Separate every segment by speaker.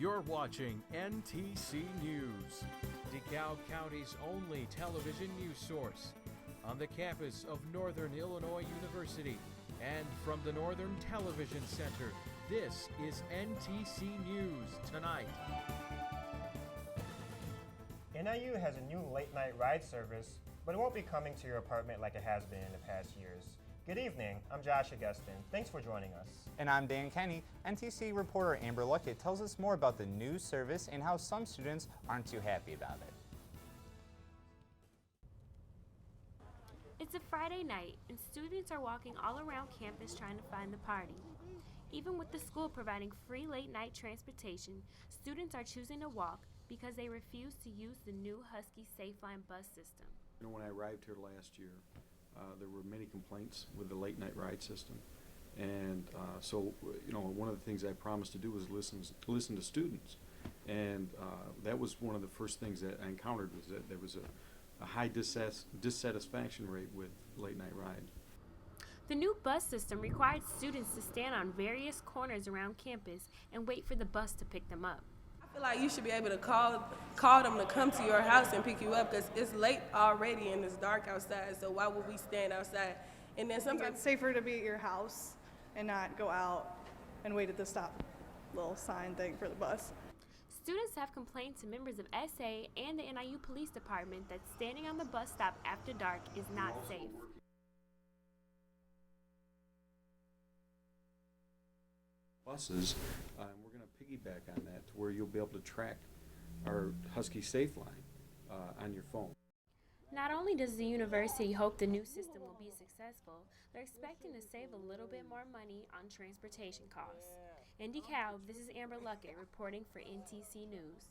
Speaker 1: You're watching NTC News, DeKalb County's only television news source, on the campus of Northern Illinois University and from the Northern Television Center. This is NTC News Tonight.
Speaker 2: NIU has a new late-night ride service, but it won't be coming to your apartment like it has been in the past years. Good evening, I'm Augustin. Thanks for joining us.
Speaker 3: And I'm Dan Kenny. NTC reporter Amber Luckett tells us more about the new service and how some students aren't too happy about it.
Speaker 4: It's a Friday night, and students are walking all around campus trying to find the party. Even with the school providing free late-night transportation, students are choosing to walk because they refuse to use the new Huskie Safe Line bus system.
Speaker 5: You know, when I arrived here last year, there were many complaints with the late-night ride system. And so, you know, one of the things I promised to do was listen to students. And that was one of the first things that I encountered, was that there was a high dissatisfaction rate with late-night ride.
Speaker 4: The new bus system required students to stand on various corners around campus and wait for the bus to pick them up.
Speaker 6: I feel like you should be able to call them to come to your house and pick you up, because it's late already and it's dark outside, so why would we stand outside? And then sometimes
Speaker 7: it's safer to be at your house and not go out and wait at the stop little sign thing for the bus.
Speaker 4: Students have complained to members of SA and the NIU Police Department that standing on the bus stop after dark is not safe.
Speaker 5: Buses, and we're going to piggyback on that to where you'll be able to track our Huskie Safe Line on your phone.
Speaker 4: Not only does the university hope the new system will be successful, they're expecting to save a little bit more money on transportation costs. In DeKalb, this is Amber Luckett reporting for NTC News.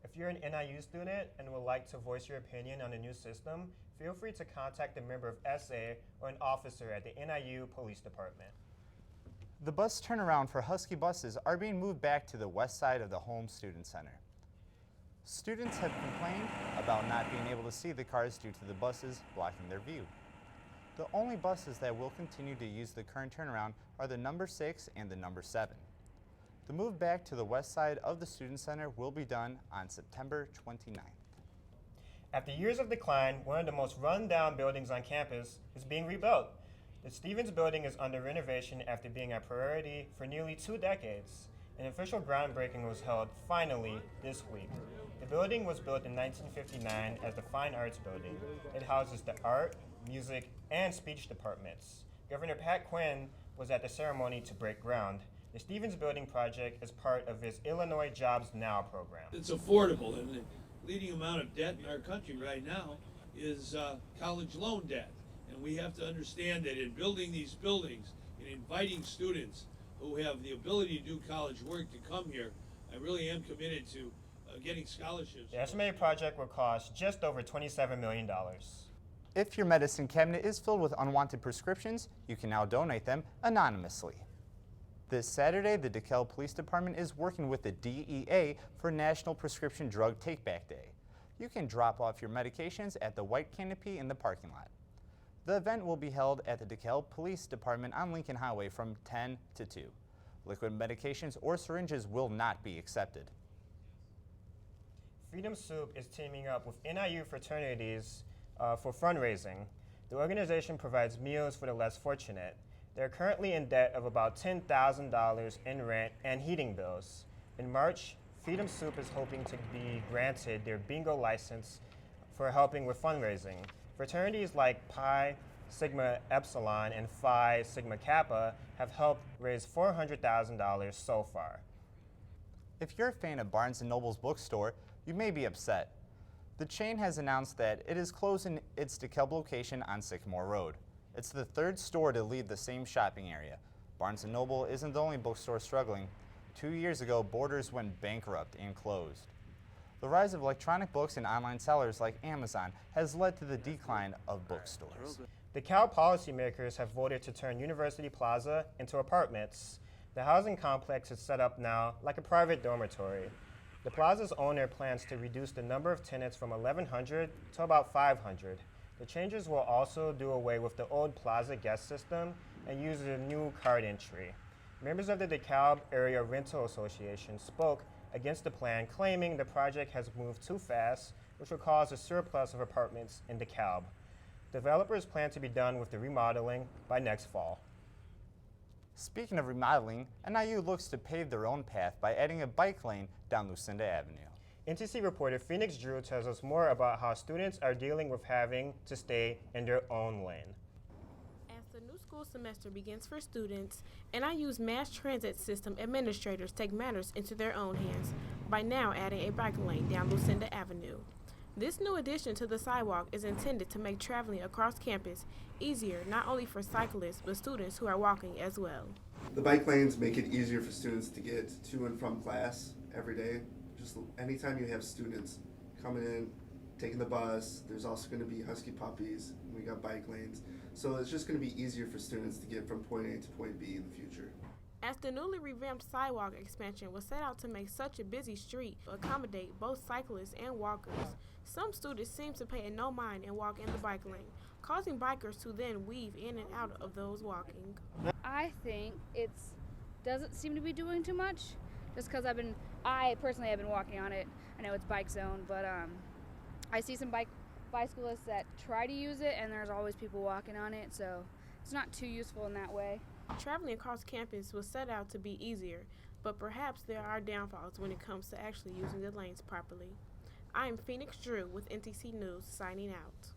Speaker 2: If you're an NIU student and would like to voice your opinion on the new system, feel free to contact a member of SA or an officer at the NIU Police Department.
Speaker 3: The bus turnaround for Huskie buses are being moved back to the west side of the Home Student Center. Students have complained about not being able to see the cars due to the buses blocking their view. The only buses that will continue to use the current turnaround are the number 6 and the number 7. The move back to the west side of the Student Center will be done on September 29th.
Speaker 2: After years of decline, one of the most run-down buildings on campus is being rebuilt. The Stevens Building is under renovation after being a priority for nearly 2 decades. An official groundbreaking was held finally this week. The building was built in 1959 as the Fine Arts Building. It houses the art, music, and speech departments. Governor Pat Quinn was at the ceremony to break ground. The Stevens Building project is part of his Illinois Jobs Now program.
Speaker 8: It's affordable, and the leading amount of debt in our country right now is college loan debt. And we have to understand that in building these buildings and inviting students who have the ability to do college work to come here, I really am committed to getting scholarships.
Speaker 2: The estimated project will cost just over $27 million.
Speaker 3: If your medicine cabinet is filled with unwanted prescriptions, you can now donate them anonymously. This Saturday, the DeKalb Police Department is working with the DEA for National Prescription Drug Take-Back Day. You can drop off your medications at the white canopy in the parking lot. The event will be held at the DeKalb Police Department on Lincoln Highway from 10 to 2. Liquid medications or syringes will not be accepted.
Speaker 2: Freedom Soup is teaming up with NIU fraternities for fundraising. The organization provides meals for the less fortunate. They're currently in debt of about $10,000 in rent and heating bills. In March, Freedom Soup is hoping to be granted their bingo license for helping with fundraising. Fraternities like Pi Sigma Epsilon and Phi Sigma Kappa have helped raise $400,000 so far.
Speaker 3: If you're a fan of Barnes & Noble's bookstore, you may be upset. The chain has announced that it is closing its DeKalb location on Sycamore Road. It's the third store to leave the same shopping area. Barnes & Noble isn't the only bookstore struggling. 2 years ago, Borders went bankrupt and closed. The rise of electronic books and online sellers like Amazon has led to the decline of bookstores.
Speaker 2: DeKalb policymakers have voted to turn University Plaza into apartments. The housing complex is set up now like a private dormitory. The plaza's owner plans to reduce the number of tenants from 1,100 to about 500. The changes will also do away with the old plaza guest system and use a new card entry. Members of the DeKalb Area Rental Association spoke against the plan, claiming the project has moved too fast, which will cause a surplus of apartments in DeKalb. Developers plan to be done with the remodeling by next fall.
Speaker 3: Speaking of remodeling, NIU looks to pave their own path by adding a bike lane down Lucinda Avenue.
Speaker 2: NTC reporter Phoenix Drew tells us more about how students are dealing with having to stay in their own lane.
Speaker 4: As the new school semester begins for students, NIU's mass transit system administrators take matters into their own hands by now adding a bike lane down Lucinda Avenue. This new addition to the sidewalk is intended to make traveling across campus easier not only for cyclists but students who are walking as well.
Speaker 9: The bike lanes make it easier for students to get to and from class every day. Just anytime you have students coming in, taking the bus, there's also going to be Huskie puppies, and we got bike lanes. So it's just going to be easier for students to get from point A to point B in the future.
Speaker 4: As the newly revamped sidewalk expansion was set out to make such a busy street accommodate both cyclists and walkers, some students seem to pay no mind and walk in the bike lane, causing bikers to then weave in and out of those walking.
Speaker 10: I think it doesn't seem to be doing too much, just because I personally have been walking on it. I know it's bike zone, but I see some bicyclists that try to use it, and there's always people walking on it, so it's not too useful in that way.
Speaker 4: Traveling across campus was set out to be easier, but perhaps there are downfalls when it comes to actually using the lanes properly. I am Phoenix Drew with NTC News signing out.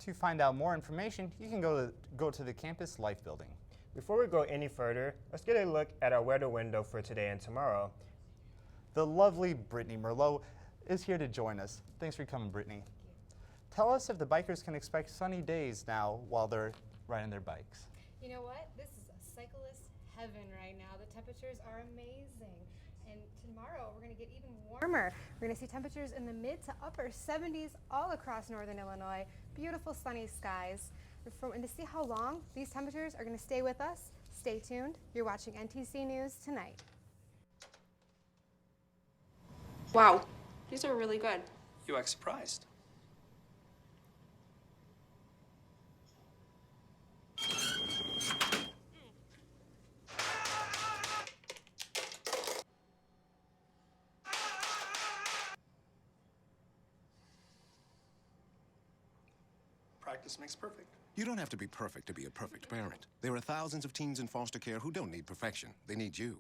Speaker 3: To find out more information, you can go to the Campus Life Building.
Speaker 2: Before we go any further, let's get a look at our weather window for today and tomorrow.
Speaker 3: The lovely Brittany Merleau is here to join us. Thanks for coming, Brittany. Tell us if the bikers can expect sunny days now while they're riding their bikes.
Speaker 11: You know what? This is a cyclist heaven right now. The temperatures are amazing. And tomorrow we're going to get even warmer. We're going to see temperatures in the mid to upper 70s all across northern Illinois. Beautiful sunny skies. And to see how long these temperatures are going to stay with us, stay tuned. You're watching NTC News Tonight.
Speaker 12: Wow, these are really good.
Speaker 13: You act surprised. Practice makes perfect.
Speaker 14: You don't have to be perfect to be a perfect parent. There are thousands of teens in foster care who don't need perfection. They need you.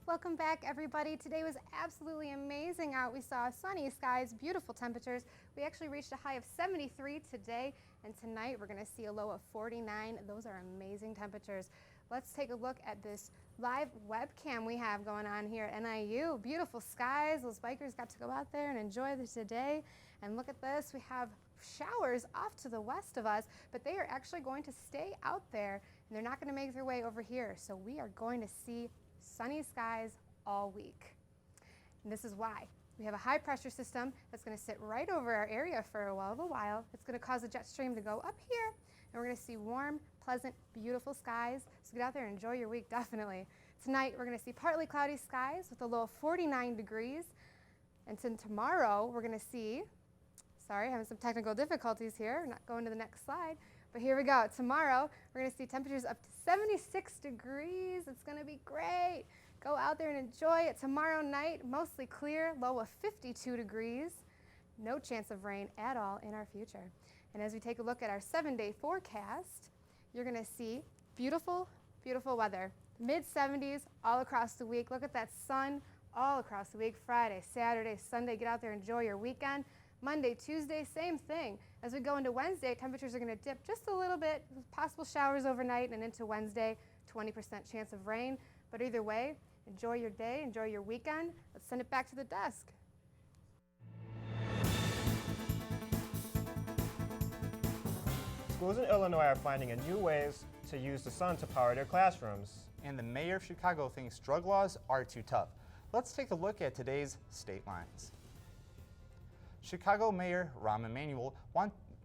Speaker 11: Welcome back, everybody. Today was absolutely amazing out. We saw sunny skies, beautiful temperatures. We actually reached a high of 73 today, and tonight we're going to see a low of 49. Those are amazing temperatures. Let's take a look at this live webcam we have going on here at NIU. Beautiful skies. Those bikers got to go out there and enjoy this today. And look at this. We have showers off to the west of us, but they are actually going to stay out there, and they're not going to make their way over here. So we are going to see sunny skies all week. And this is why. We have a high pressure system that's going to sit right over our area for a while. It's going to cause the jet stream to go up here, and we're going to see warm, pleasant, beautiful skies. So get out there and enjoy your week, definitely. Tonight we're going to see partly cloudy skies with a low of 49 degrees. And then tomorrow we're going to see, sorry, having some technical difficulties here, not going to the next slide. But here we go. Tomorrow, we're going to see temperatures up to 76 degrees. It's going to be great. Go out there and enjoy it. Tomorrow night, mostly clear, low of 52 degrees. No chance of rain at all in our future. And as we take a look at our 7-day forecast, you're going to see beautiful, beautiful weather. Mid-70s all across the week. Look at that sun all across the week. Friday, Saturday, Sunday. Get out there, enjoy your weekend. Monday, Tuesday, same thing. As we go into Wednesday, temperatures are going to dip just a little bit, possible showers overnight, and into Wednesday, 20% chance of rain. But either way, enjoy your day, enjoy your weekend. Let's send it back to the desk.
Speaker 2: Schools in Illinois are finding new ways to use the sun to power their classrooms.
Speaker 3: And the mayor of Chicago thinks drug laws are too tough. Let's take a look at today's state lines. Chicago Mayor Rahm Emanuel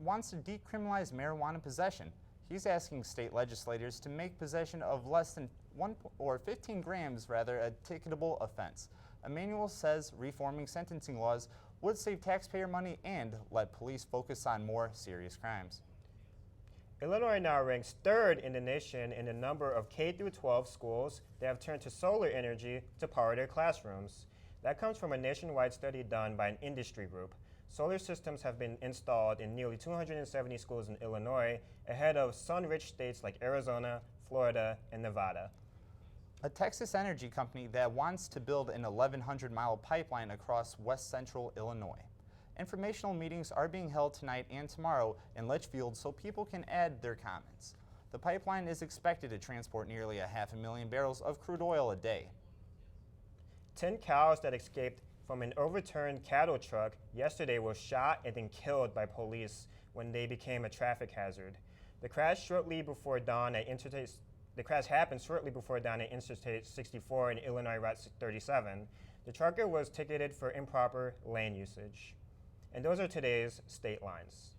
Speaker 3: wants to decriminalize marijuana possession. He's asking state legislators to make possession of less than 15 grams a ticketable offense. Emanuel says reforming sentencing laws would save taxpayer money and let police focus on more serious crimes.
Speaker 2: Illinois now ranks 3rd in the nation in the number of K-12 schools that have turned to solar energy to power their classrooms. That comes from a nationwide study done by an industry group. Solar systems have been installed in nearly 270 schools in Illinois, ahead of sun-rich states like Arizona, Florida, and Nevada.
Speaker 3: A Texas energy company that wants to build an 1,100-mile pipeline across west central Illinois. Informational meetings are being held tonight and tomorrow in Litchfield so people can add their comments. The pipeline is expected to transport nearly 500,000 barrels of crude oil a day.
Speaker 2: 10 cows that escaped from an overturned cattle truck yesterday were shot and then killed by police when they became a traffic hazard. The crash happened shortly before dawn at Interstate 64 and Illinois Route 37. The trucker was ticketed for improper lane usage. And those are today's state lines.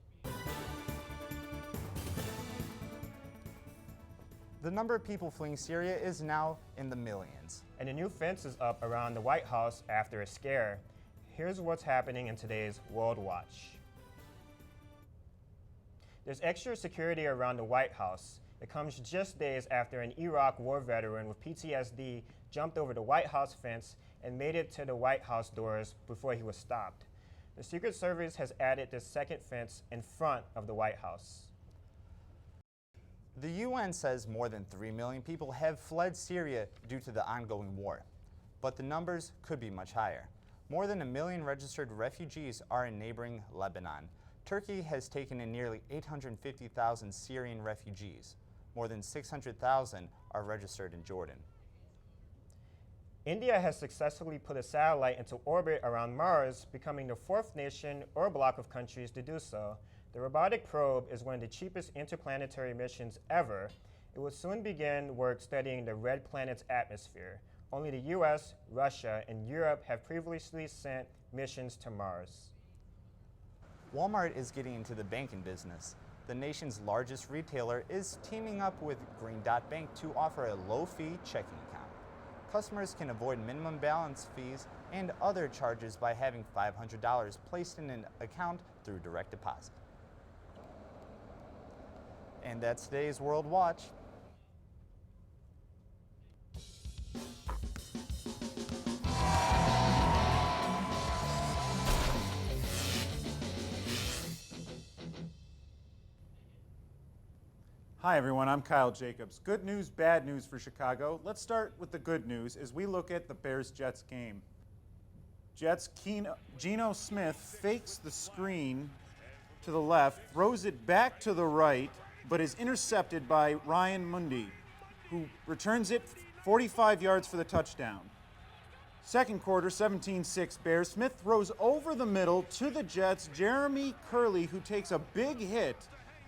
Speaker 3: The number of people fleeing Syria is now in the millions.
Speaker 2: And a new fence is up around the White House after a scare. Here's what's happening in today's World Watch. There's extra security around the White House. It comes just days after an Iraq war veteran with PTSD jumped over the White House fence and made it to the White House doors before he was stopped. The Secret Service has added this second fence in front of the White House.
Speaker 3: The UN says more than 3 million people have fled Syria due to the ongoing war, but the numbers could be much higher. More than 1 million registered refugees are in neighboring Lebanon. Turkey has taken in nearly 850,000 Syrian refugees. More than 600,000 are registered in Jordan.
Speaker 2: India has successfully put a satellite into orbit around Mars, becoming the 4th nation or bloc of countries to do so. The robotic probe is one of the cheapest interplanetary missions ever. It will soon begin work studying the red planet's atmosphere. Only the US, Russia, and Europe have previously sent missions to Mars.
Speaker 3: Walmart is getting into the banking business. The nation's largest retailer is teaming up with Green Dot Bank to offer a low-fee checking account. Customers can avoid minimum balance fees and other charges by having $500 placed in an account through direct deposit. And that's today's World Watch.
Speaker 15: Hi everyone, I'm Kyle Jacobs. Good news, bad news for Chicago. Let's start with the good news as we look at the Bears-Jets game. Jets' Geno Smith fakes the screen to the left, throws it back to the right, but is intercepted by Ryan Mundy, who returns it 45 yards for the touchdown. Second quarter, 17-6 Bears. Smith throws over the middle to the Jets' Jeremy Curley, who takes a big hit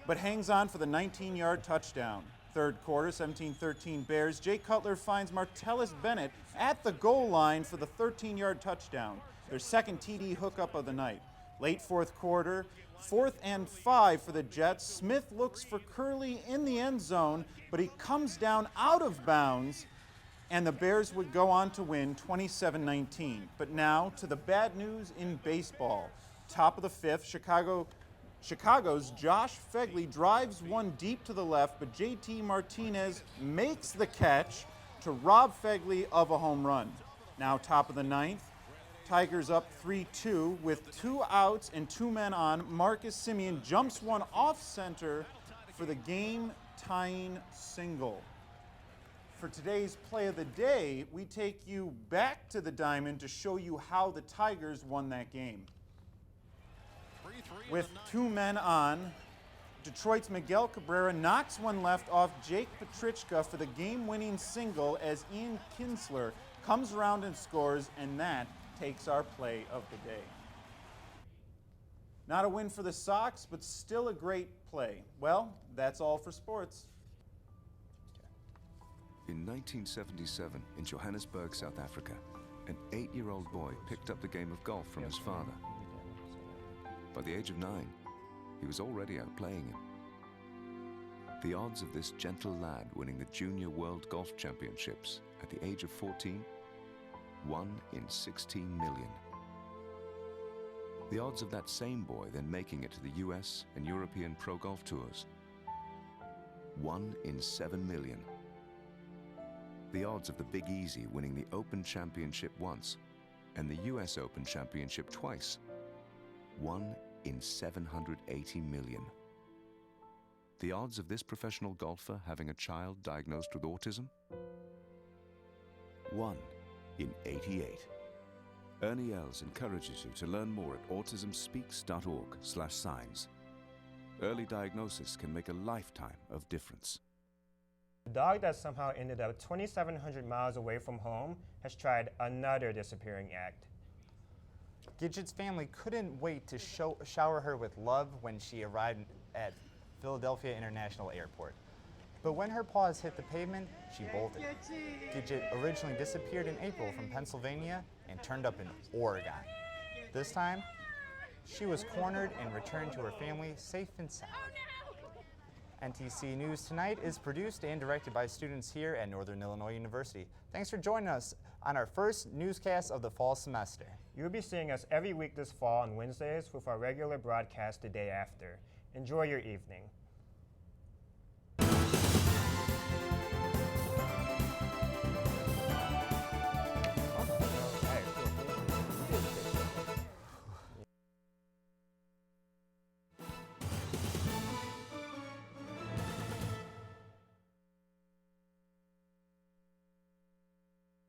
Speaker 15: but hangs on for the 19-yard touchdown. Third quarter, 17-13 Bears. Jay Cutler finds Martellus Bennett at the goal line for the 13-yard touchdown, their second TD hookup of the night. Late fourth quarter, 4th and 5 for the Jets. Smith looks for Curley in the end zone, but he comes down out of bounds, and the Bears would go on to win 27-19. But now to the bad news in baseball. Top of the 5th, Chicago's Josh Fegley drives one deep to the left, but JT Martinez makes the catch to rob Fegley of a home run. Now top of the 9th, Tigers up 3-2 with 2 outs and 2 men on. Marcus Semien jumps one off center for the game-tying single. For today's play of the day, we take you back to the diamond to show you how the Tigers won that game. With 2 men on, Detroit's Miguel Cabrera knocks one left off Jake Petrichka for the game-winning single as Ian Kinsler comes around and scores, and that takes our play of the day. Not a win for the Sox, but still a great play. Well, that's all for sports.
Speaker 16: In 1977, in Johannesburg, South Africa, an 8-year-old boy picked up the game of golf from his father. By the age of 9, he was already out playing him. The odds of this gentle lad winning the Junior World Golf Championships at the age of 14? 1 in 16 million. The odds of that same boy then making it to the US and European Pro Golf Tours? 1 in 7 million. The odds of the Big Easy winning the Open Championship once and the US Open Championship twice? 1 in 780 million. The odds of this professional golfer having a child diagnosed with autism? 1 in 88. Ernie Els encourages you to learn more at autismspeaks.org/signs. Early diagnosis can make a lifetime of difference.
Speaker 2: The dog that somehow ended up 2,700 miles away from home has tried another disappearing act.
Speaker 3: Gidget's family couldn't wait to shower her with love when she arrived at Philadelphia International Airport. But when her paws hit the pavement, she bolted. Gidget originally disappeared in April from Pennsylvania and turned up in Oregon. This time, she was cornered and returned to her family safe and sound. NTC News Tonight is produced and directed by students here at Northern Illinois University. Thanks for joining us on our first newscast of the fall semester.
Speaker 2: You'll be seeing us every week this fall on Wednesdays with our regular broadcast the day after. Enjoy your evening.